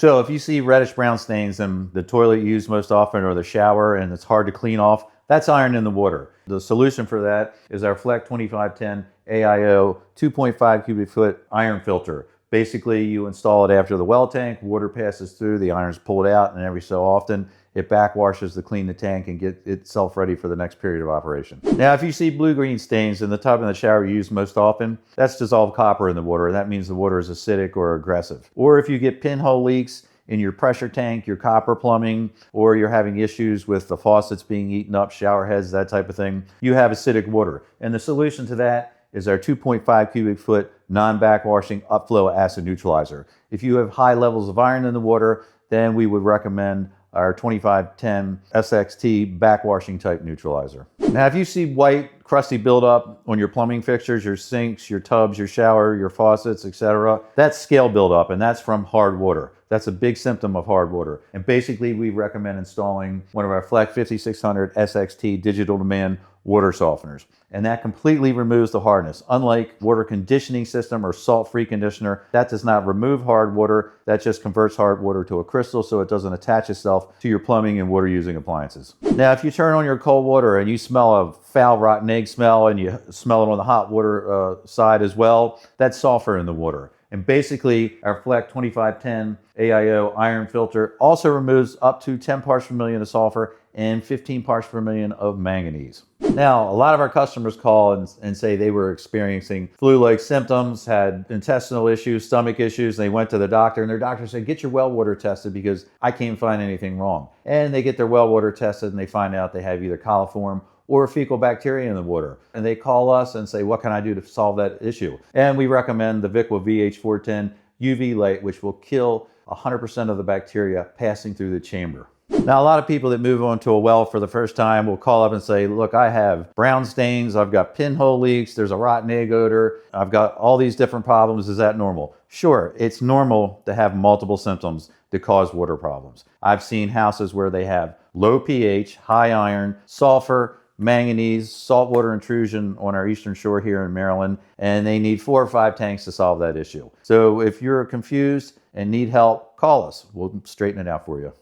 So if you see reddish-brown stains in the toilet you use most often or the shower and it's hard to clean off, that's iron in the water. The solution for that is our Fleck 2510 AIO 2.5 cubic foot iron filter. Basically, you install it after the well tank, water passes through, the iron's pulled out, and every so often it backwashes to clean the tank and get itself ready for the next period of operation. Now, if you see blue-green stains in the tub in the shower you use most often, that's dissolved copper in the water, and that means the water is acidic or aggressive. Or if you get pinhole leaks in your pressure tank, your copper plumbing, or you're having issues with the faucets being eaten up, shower heads, that type of thing, you have acidic water. And the solution to that is our 2.5 cubic foot non-backwashing upflow acid neutralizer. If you have high levels of iron in the water, then we would recommend our 2510 SXT backwashing type neutralizer. Now, if you see white, crusty buildup on your plumbing fixtures, your sinks, your tubs, your shower, your faucets, etc., that's scale buildup, and that's from hard water. That's a big symptom of hard water. And basically, we recommend installing one of our Fleck 5600 SXT digital demand water softeners. And that completely removes the hardness. Unlike water conditioning system or salt-free conditioner, that does not remove hard water. That just converts hard water to a crystal so it doesn't attach itself to your plumbing and water using appliances. Now, if you turn on your cold water and you smell a foul, rotten egg smell and you smell it on the hot water side as well, that's sulfur in the water. And basically, our Fleck 2510 AIO iron filter also removes up to 10 parts per million of sulfur and 15 parts per million of manganese. Now, a lot of our customers call and say they were experiencing flu-like symptoms, had intestinal issues, stomach issues. They went to the doctor and their doctor said, get your well water tested because I can't find anything wrong. And they get their well water tested and they find out they have either coliform or fecal bacteria in the water. And they call us and say, what can I do to solve that issue? And we recommend the Viqua VH410 UV light, which will kill 100% of the bacteria passing through the chamber. Now, a lot of people that move onto a well for the first time will call up and say, look, I have brown stains, I've got pinhole leaks, there's a rotten egg odor, I've got all these different problems. Is that normal? Sure, it's normal to have multiple symptoms that cause water problems. I've seen houses where they have low pH, high iron, sulfur, manganese, saltwater intrusion on our eastern shore here in Maryland, and they need 4 or 5 tanks to solve that issue. So if you're confused and need help, call us. We'll straighten it out for you.